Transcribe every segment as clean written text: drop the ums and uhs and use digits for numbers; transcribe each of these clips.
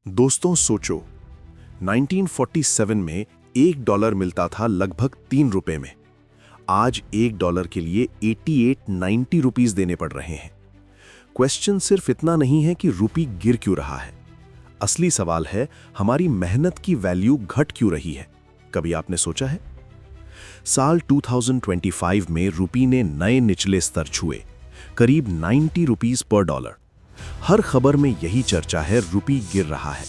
दोस्तों सोचो, 1947 में $1 मिलता था लगभग ₹3 में। आज $1 के लिए 88-90 रुपीस देने पड़ रहे हैं। क्वेश्चन सिर्फ इतना नहीं है कि रुपी गिर क्यों रहा है। असली सवाल है, हमारी मेहनत की वैल्यू घट क्यों रही है। कभी आपने सोचा है? साल 2025 में रुपी ने नए निचले स्तर छुए, करीब 90 रुपीस पर डॉलर। हर खबर में यही चर्चा है, रुपी गिर रहा है।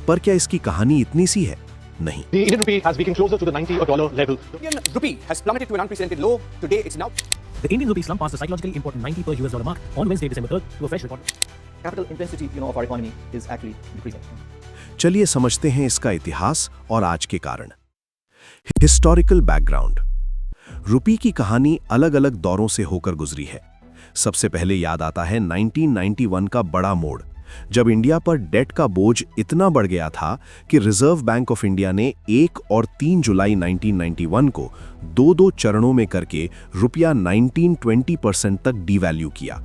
पर क्या इसकी कहानी इतनी सी है? नहीं। The Indian rupee has weakened closer to the $90 level. The Indian rupee has plummeted to an unprecedented low. Today, it's now. The Indian rupee slumped past the psychologically important 90 per US dollar mark on Wednesday, December 3rd, to a fresh record. Capital intensity, of our economy is actually decreasing. चलिए समझते हैं इसका इतिहास और आज के कारण। Historical background. रुपी की कहानी अलग-अलग दौरों से होकर गुजरी है। सबसे पहले याद आता है 1991 का बड़ा मोड़, जब इंडिया पर डेट का बोझ इतना बढ़ गया था कि रिजर्व बैंक ऑफ इंडिया ने 1 और 3 जुलाई 1991 को दो चरणों में करके रुपया 19-20% तक डीवैल्यू किया।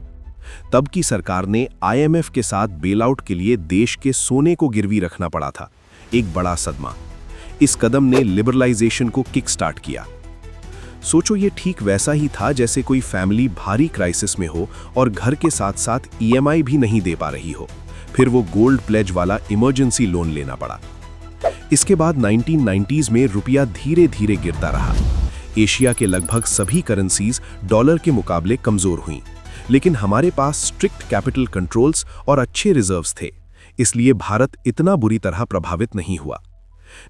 तब की सरकार ने IMF के साथ बेलआउट के लिए देश के सोने को गिरवी रखना पड़ा था। एक बड़ा सदमा। इस कदम ने लिबरलाइजेशन को किक स्टार्ट किया। सोचो, ये ठीक वैसा ही था जैसे कोई फैमिली भारी क्राइसिस में हो और घर के साथ साथ EMI भी नहीं दे पा रही हो, फिर वो गोल्ड प्लेज वाला इमरजेंसी लोन लेना पड़ा। इसके बाद 1990s में रुपया धीरे धीरे गिरता रहा। एशिया के लगभग सभी करेंसीज डॉलर के मुकाबले कमजोर हुईं, लेकिन हमारे पास स्ट्रिक्ट कैपिटल कंट्रोल्स और अच्छे रिजर्व्स थे, इसलिए भारत इतना बुरी तरह प्रभावित नहीं हुआ।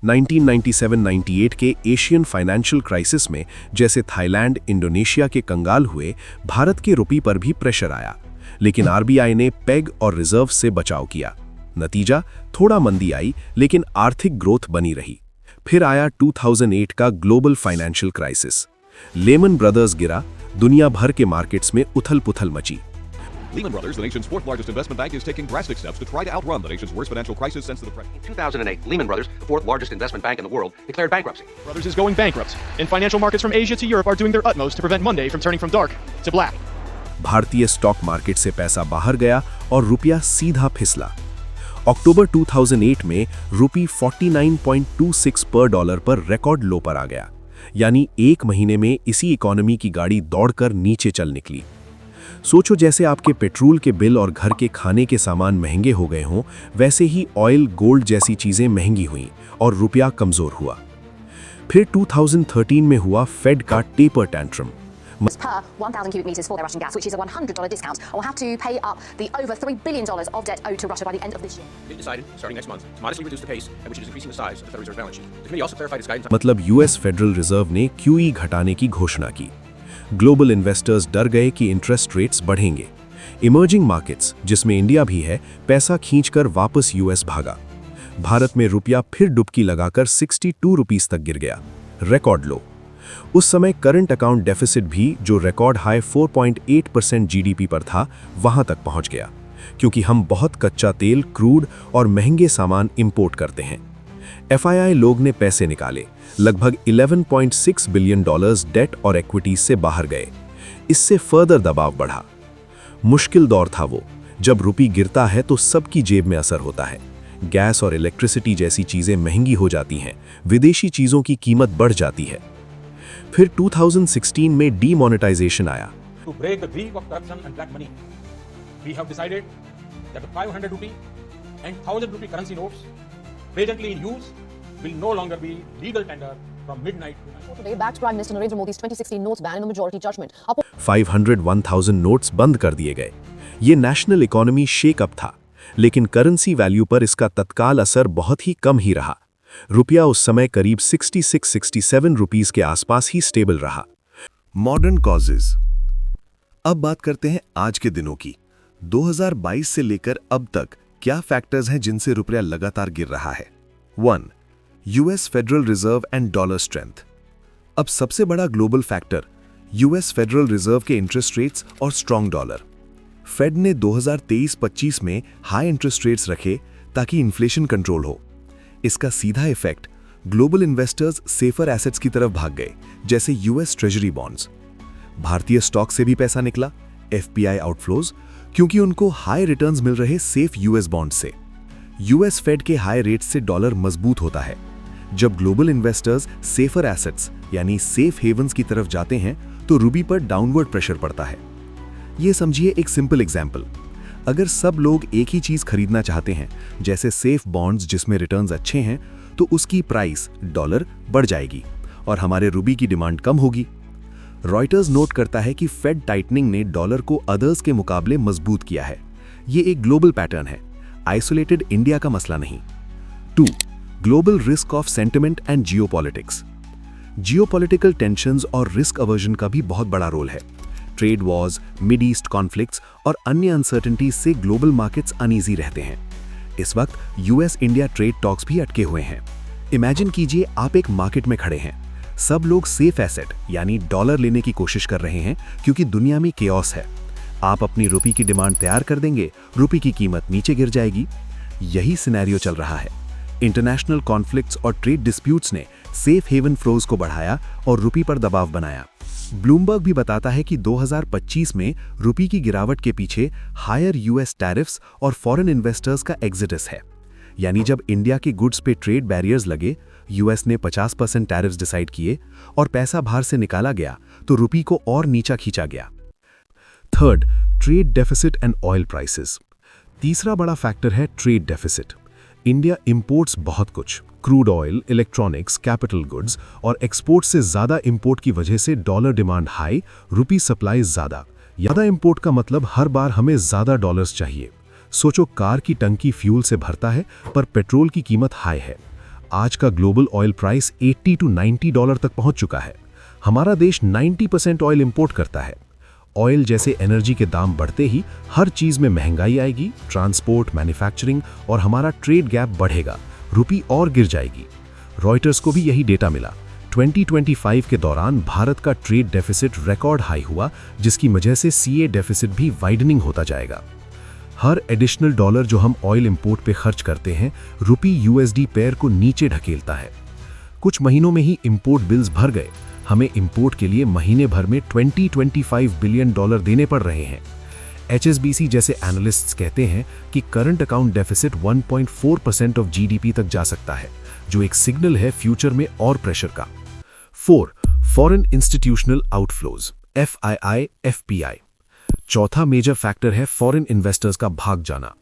1997-98 के एशियन फाइनेंशियल क्राइसिस में जैसे थाईलैंड, इंडोनेशिया के कंगाल हुए, भारत के रुपये पर भी प्रेशर आया, लेकिन RBI ने पेग और रिजर्व से बचाव किया। नतीजा, थोड़ा मंदी आई, लेकिन आर्थिक ग्रोथ बनी रही। फिर आया 2008 का global financial crisis. Lehman Brothers गिरा, दुनिया भर के मार्केट्स में उथल-पुथल मची। Lehman Brothers, the nation's fourth largest investment bank, is taking drastic steps to try to outrun the nation's worst financial crisis since the Depression. In 2008, Lehman Brothers, the fourth largest investment bank in the world, declared bankruptcy. Brothers is going bankrupt, and financial markets from Asia to Europe are doing their utmost to prevent Monday from turning from dark to black. भारतीय stock market से पैसा बाहर गया और रुपया सीधा फिसला। अक्टूबर 2008 में रुपी 49.26 पर डॉलर पर रिकॉर्ड लो पर आ गया, यानी एक महीने में इसी इकोनॉमी की गाड़ी दौड़कर नीचे चल निकली। सोचो, जैसे आपके पेट्रोल के बिल और घर के खाने के सामान महंगे हो गए हों, वैसे ही ऑयल, गोल्ड जैसी चीजें महंगी हुईं और रुपया कमजोर हुआ। फिर 2013 में हुआ फेड का taper tantrum. Per 1,000 cubic meters for their Russian gas, which is a $100 discount, and will have to pay up the over $3 billion of debt owed to Russia by the end of this year. It decided, starting next month, to modestly reduce the pace at which it is increasing the size of the Federal Reserve's balance sheet. The committee also clarified its guidance. मतलब US federal reserve ने QE घटाने की घोषणा की। Global investors डर गए कि interest rates बढ़ेंगे। इमर्जिंग मार्केट्स, जिसमें इंडिया भी है, पैसा खींचकर वापस US भागा। भारत में रुपया फिर डुबकी लगाकर 62 रुपीस तक गिर गया, रिकॉर्ड लो। उस समय करंट अकाउंट डेफिसिट भी, जो रिकॉर्ड हाई 4.8% GDP पर था, वहां तक पहुंच गया, क्योंकि हम बहुत कच्चा तेल, क्रूड और महंगे सामान इंपोर्ट करते हैं। FII लोग ने पैसे निकाले, लगभग $11.6 बिलियन डेट और इक्विटीज से बाहर गए। इससे फर्दर दबाव बढ़ा। मुश्किल दौर था वो, जब रुपी गिरता है तो सबकी जेब में असर होता है। गैस और इलेक्ट्रिसिटी जैसी चीजें महंगी हो जाती हैं, विदेशी चीजों की कीमत बढ़ जाती है। फिर 2016 में डीमोनेटाइजेशन आया। To break the grip of corruption and black money, we have decided that the 500 rupee and 1000 rupee currency notes presently in use will no longer be legal tender from midnight to night. Today, backed Prime Minister Narendra Modi's 2016 notes ban in a majority judgment. 500-1000 notes बंद कर दिए गए। ये national economy shake up था, लेकिन currency value पर इसका तत्काल असर बहुत ही कम ही रहा। रुपया उस समय करीब 66-67 रुपीस के आसपास ही स्टेबल रहा। Modern causes. अब बात करते हैं आज के दिनों की। 2022 से लेकर अब तक क्या फैक्टर्स हैं जिनसे रुपया लगातार गिर रहा है? 1. US federal reserve and dollar strength. अब सबसे बड़ा global factor US federal reserve के इंटरेस्ट रेट्स और स्ट्रॉन्ग डॉलर। फेड ने 2023-25 में हाई इंटरेस्ट रेट्स रखे ताकि इन्फ्लेशन कंट्रोल हो। इसका सीधा effect global investors safer assets की तरफ भाग गए, जैसे US ट्रेजरी बॉन्ड्स। भारतीय स्टॉक से भी पैसा निकला, FPI आउटफ्लोज, क्योंकि उनको हाई रिटर्न्स मिल रहे सेफ US बॉन्ड से। यूएस फेड के हाई रेट से डॉलर मजबूत होता है। जब ग्लोबल इन्वेस्टर्स सेफर एसेट्स यानी सेफ हेवंस की तरफ जाते हैं तो रूबी पर डाउनवर्ड प्रेशर पड़ता है। ये समझिए एक सिंपल एग्जाम्पल। अगर सब लोग एक ही चीज खरीदना चाहते हैं, जैसे सेफ बॉन्ड्स जिसमें रिटर्न्स अच्छे हैं, तो उसकी प्राइस डॉलर बढ़ जाएगी और हमारे रूबी की डिमांड कम होगी। रॉयटर्स नोट करता है कि फेड टाइटनिंग ने डॉलर को अदर्स के मुकाबले मजबूत किया है। ये एक ग्लोबल पैटर्न है, आइसोलेटेड इंडिया का मसला नहीं। 2. Global risk of sentiment and geopolitics. Geopolitical tensions और रिस्क अवर्जन का भी बहुत बड़ा रोल है। Trade Wars, mid east conflicts और अन्य अनसर्टेनिटीज से ग्लोबल मार्केट्स अनईजी रहते हैं। इस वक्त यूएस इंडिया ट्रेड टॉक्स भी अटके हुए हैं। इमेजिन कीजिए आप एक मार्केट में खड़े हैं, सब लोग सेफ एसेट यानी डॉलर लेने की कोशिश कर रहे हैं क्योंकि दुनिया में केओस है। आप अपनी रुपी की डिमांड तैयार कर देंगे, रुपी की कीमत नीचे गिर जाएगी। यही सिनेरियो चल रहा है। इंटरनेशनल कॉन्फ्लिक्ट्स और ट्रेड डिस्प्यूट्स ने सेफ हेवन फ्लोज को बढ़ाया और रुपी पर दबाव बनाया। ब्लूमबर्ग भी बताता है कि 2025 में रुपी की गिरावट के पीछे हायर यूएस टैरिफ्स और फॉरेन इन्वेस्टर्स का एग्जिडस है। यानी जब इंडिया के गुड्स पे ट्रेड बैरियर्स लगे, यूएस ने 50% टैरिफ्स डिसाइड किए और पैसा बाहर से निकाला गया तो रुपी को और नीचा खींचा गया। 3. Trade deficit and oil prices. तीसरा बड़ा फैक्टर है ट्रेड डेफिसिट। इंडिया इंपोर्ट्स बहुत कुछ, crude oil, electronics, capital goods और एक्सपोर्ट से ज्यादा इंपोर्ट की वजह से डॉलर डिमांड हाई, रुपी सप्लाई ज्यादा इंपोर्ट का मतलब हर बार हमें ज्यादा डॉलर्स चाहिए। सोचो कार की टंकी फ्यूल से भरता है पर पेट्रोल की कीमत हाई है। आज का ग्लोबल ऑयल प्राइस $80 to $90 तक पहुंच चुका है। हमारा देश 90% ऑयल इंपोर्ट करता है। ऑयल जैसे एनर्जी के दाम बढ़ते ही हर चीज में महंगाई आएगी, ट्रांसपोर्ट, मैन्युफैक्चरिंग और हमारा ट्रेड गैप बढ़ेगा, रुपी और गिर जाएगी। रॉयटर्स को भी यही डेटा मिला। 2025 के दौरान भारत का ट्रेड डेफिसिट रिकॉर्ड हाई हुआ, जिसकी वजह से सीए डेफिसिट भी वाइडनिंग होता जाएगा। हर एडिशनल डॉलर जो हम ऑयल इंपोर्ट पे खर्च करते हैं, रुपी यूएसडी पेयर को नीचे ढकेलता है। कुछ महीनों में ही इंपोर्ट बिल्स भर गए। हमें इंपोर्ट के लिए महीने भर में $25 बिलियन देने पड़ रहे हैं। HSBC जैसे एनालिस्ट्स कहते हैं कि current account deficit 1.4% of GDP तक जा सकता है, जो एक सिग्नल है फ्यूचर में और प्रेशर का। 4. Foreign institutional outflows, FII, FPI। चौथा मेजर फैक्टर है फॉरेन इन्वेस्टर्स का भाग जाना।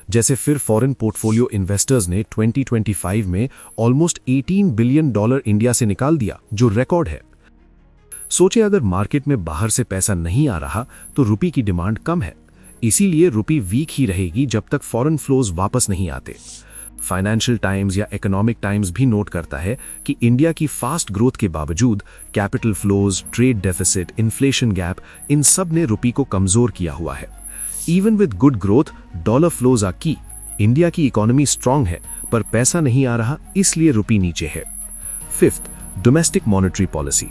जैसे फिर फॉरेन पोर्टफोलियो इन्वेस्टर्स ने 2025 में ऑलमोस्ट $18 बिलियन इंडिया से निकाल दिया, जो रिकॉर्ड है। सोचे अगर मार्केट में बाहर से पैसा नहीं आ रहा तो रुपी की डिमांड कम है, इसीलिए रुपी वीक ही रहेगी जब तक फॉरेन फ्लोज वापस नहीं आते। फाइनेंशियल टाइम्स या इकोनॉमिक टाइम्स भी नोट करता है कि इंडिया की फास्ट ग्रोथ के बावजूद capital flows, trade deficit, inflation gap, इन सब ने रुपी को कमजोर किया हुआ है। Even with good growth, dollar flows are key. India की इकोनॉमी स्ट्रांग है पर पैसा नहीं आ रहा, इसलिए रुपी नीचे है। 5. Domestic monetary policy.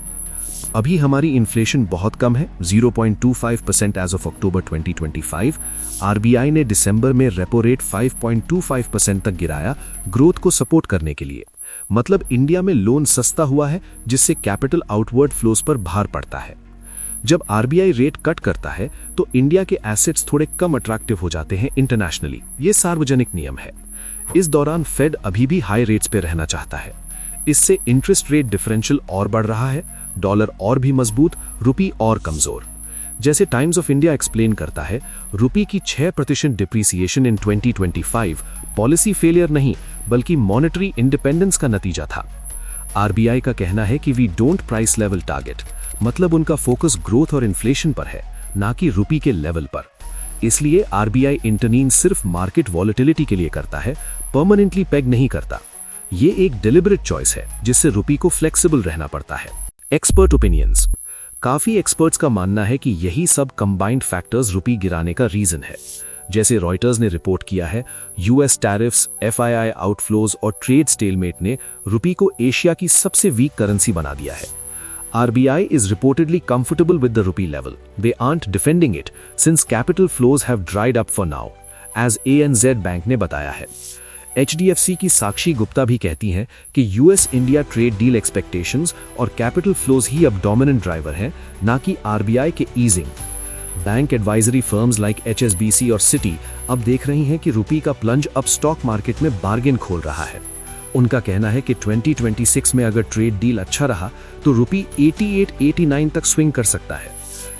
अभी हमारी इन्फ्लेशन बहुत कम है, 0.25% एज ऑफ अक्टूबर 2025। आरबीआई ने दिसंबर में रेपो रेट 5.25% तक गिराया, ग्रोथ को सपोर्ट करने के लिए। मतलब इंडिया में लोन सस्ता हुआ है, जिससे कैपिटल आउटवर्ड फ्लोज पर भार पड़ता है। जब आरबीआई रेट कट करता है तो इंडिया के एसेट्स थोड़े कम अट्रैक्टिव हो जाते हैं इंटरनेशनली। ये सार्वजनिक नियम है। इस दौरान फेड अभी भी हाई रेट्स पे रहना चाहता है। इससे इंटरेस्ट रेट डिफरेंशियल और बढ़ रहा है, डॉलर और भी मजबूत, रुपी और कमजोर। जैसे टाइम्स ऑफ इंडिया एक्सप्लेन करता है, रुपी की 6% डिप्रिसिएशन इन 2025 पॉलिसी फेलियर नहीं बल्कि मॉनेटरी इंडिपेंडेंस का नतीजा था। आरबीआई का कहना है कि we don't price level target, मतलब उनका फोकस ग्रोथ और इन्फ्लेशन पर है, ना कि रुपी के लेवल पर। इसलिए आरबीआई इंटरवीन सिर्फ मार्केट वॉलेटिलिटी के लिए करता है, परमानेंटली पेग नहीं करता। ये एक डिलिबरेट चॉइस है जिससे रुपी को फ्लेक्सिबल रहना पड़ता है। Expert opinions. काफी एक्सपर्ट्स का मानना है कि यही सब कंबाइंड फैक्टर्स रुपी गिराने का रीजन है। जैसे रॉयटर्स ने रिपोर्ट किया है, यूएस टैरिफ्स, एफआईआई आउटफ्लोज और ट्रेड स्टेलमेट ने रुपी को एशिया की सबसे वीक करेंसी बना दिया है। RBI is reportedly comfortable with the rupee level. They aren't defending it since capital flows have dried up for now, as ANZ bank ने बताया है। HDFC की साक्षी गुप्ता भी कहती हैं कि US India trade deal expectations और कैपिटल फ्लोज ही अब डोमिनेंट ड्राइवर हैं, ना कि RBI के easing. Bank advisory firms like HSBC और Citi अब देख रही हैं कि रुपी का प्लंज अब स्टॉक मार्केट में बार्गेन खोल रहा है। उनका कहना है कि 2026 में अगर ट्रेड डील अच्छा रहा तो रुपी 88-89 तक स्विंग कर सकता है।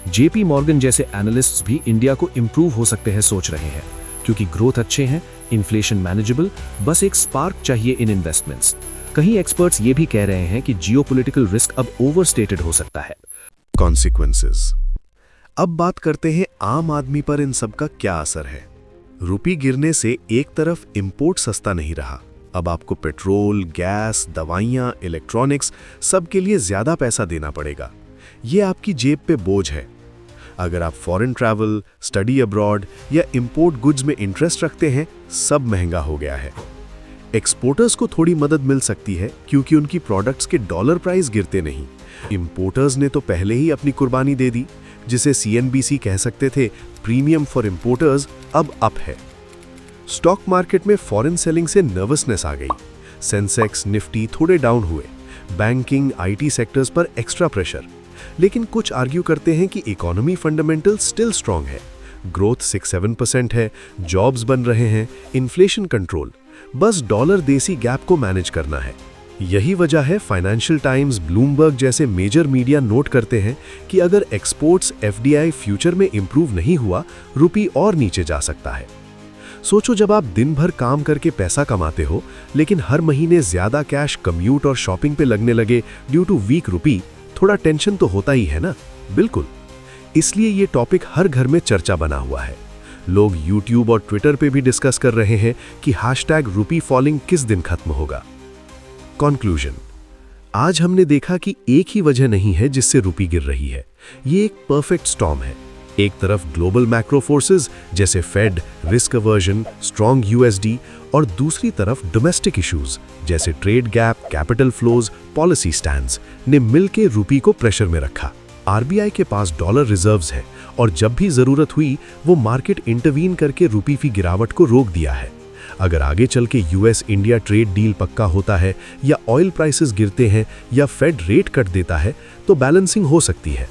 जेपी मॉर्गन जैसे एनालिस्ट्स भी इंडिया को इंप्रूव हो सकते हैं सोच रहे हैं, क्योंकि ग्रोथ अच्छे हैं, इन्फ्लेशन मैनेजेबल, बस एक स्पार्क चाहिए इन इन्वेस्टमेंट्स। कहीं एक्सपर्ट्स ये भी कह रहे हैं कि जियोपॉलिटिकल रिस्क अब ओवरस्टेटेड हो सकता है। कॉन्सिक्वेंसेस। अब बात करते हैं आम आदमी पर इन सब का क्या असर है। रुपी गिरने से एक तरफ इंपोर्ट सस्ता नहीं रहा, अब आपको पेट्रोल, गैस, दवाइयाँ, इलेक्ट्रॉनिक्स सब के लिए ज़्यादा पैसा देना पड़ेगा। ये आपकी जेब पे बोझ है। अगर आप फॉरेन ट्रैवल, स्टडी अब्रॉड या इंपोर्ट गुड्स में इंटरेस्ट रखते हैं, सब महंगा हो गया है। एक्सपोर्टर्स को थोड़ी मदद मिल सकती है क्योंकि उनकी प्रोडक्ट्स के डॉलर प्राइस गिरते नहीं। इंपोर्टर्स ने तो पहले ही अपनी कुर्बानी दे दी, जिसे CNBC कह सकते थे प्रीमियम फॉर इंपोर्टर्स अब अप है। स्टॉक मार्केट में फॉरेन सेलिंग से नर्वसनेस आ गई। सेंसेक्स, निफ्टी थोड़े डाउन हुए। बैंकिंग, IT सेक्टर्स पर एक्स्ट्रा प्रेशर। लेकिन कुछ आर्ग्यू करते हैं कि इकोनॉमी फंडामेंटल स्टिल स्ट्रांग है। ग्रोथ 6-7% है, जॉब्स बन रहे हैं, इन्फ्लेशन कंट्रोल, बस डॉलर देसी गैप को मैनेज करना है। यही वजह है फाइनेंशियल टाइम्स, ब्लूमबर्ग जैसे मेजर मीडिया नोट करते हैं कि अगर एक्सपोर्ट्स, FDI फ्यूचर में इंप्रूव नहीं हुआ, रुपी और नीचे जा सकता है। सोचो, जब आप दिन भर काम करके पैसा कमाते हो लेकिन हर महीने ज्यादा कैश कम्यूट और शॉपिंग पे लगने लगे ड्यू टू वीक रुपी, थोड़ा टेंशन तो होता ही है ना। बिल्कुल, इसलिए ये टॉपिक हर घर में चर्चा बना हुआ है। लोग YouTube और ट्विटर पे भी डिस्कस कर रहे हैं कि #रुपी फॉलिंग किस दिन खत्म होगा। कंक्लूजन, आज हमने देखा कि एक ही वजह नहीं है जिससे रुपी गिर रही है। ये एक परफेक्ट स्टॉर्म है। एक तरफ ग्लोबल मैक्रो फोर्सेस जैसे Fed, risk aversion, strong USD, और दूसरी तरफ डोमेस्टिक इश्यूज जैसे trade gap, capital flows, policy stands ने मिलकर रुपी को प्रेशर में रखा। RBI के पास डॉलर रिजर्व्स है और जब भी जरूरत हुई वो मार्केट इंटरवीन करके रुपी की गिरावट को रोक दिया है। अगर आगे चल के US इंडिया ट्रेड डील पक्का होता है या ऑयल प्राइसेस गिरते हैं या फेड रेट कट देता है तो बैलेंसिंग हो सकती है।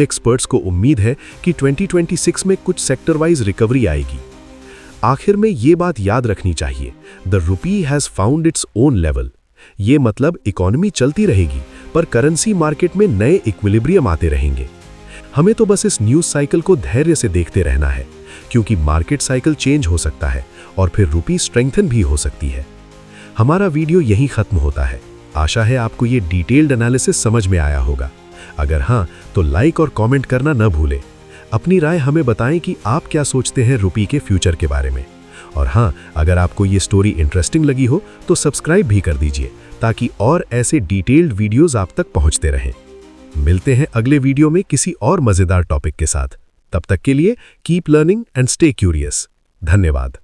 एक्सपर्ट्स को उम्मीद है कि 2026 में कुछ सेक्टर वाइज रिकवरी आएगी। आखिर में ये बात याद रखनी चाहिए, the rupee has found its own level. ये मतलब इकोनॉमी चलती रहेगी पर करेंसी मार्केट में नए इक्विलिब्रियम आते रहेंगे। हमें तो बस इस न्यूज साइकिल को धैर्य से देखते रहना है, क्योंकि मार्केट साइकिल चेंज हो सकता है और फिर रुपी स्ट्रेंथन भी हो सकती है। हमारा वीडियो यहीं खत्म होता है। आशा है आपको ये डिटेल्ड एनालिसिस समझ में आया होगा। अगर हाँ तो लाइक और कमेंट करना न भूलें। अपनी राय हमें बताएं कि आप क्या सोचते हैं रुपी के फ्यूचर के बारे में। और हाँ, अगर आपको ये स्टोरी इंटरेस्टिंग लगी हो तो सब्सक्राइब भी कर दीजिए ताकि और ऐसे डिटेल्ड वीडियोस आप तक पहुंचते रहें। मिलते हैं अगले वीडियो में किसी और मजेदार टॉपिक के साथ। तब तक के लिए keep learning and stay curious. धन्यवाद।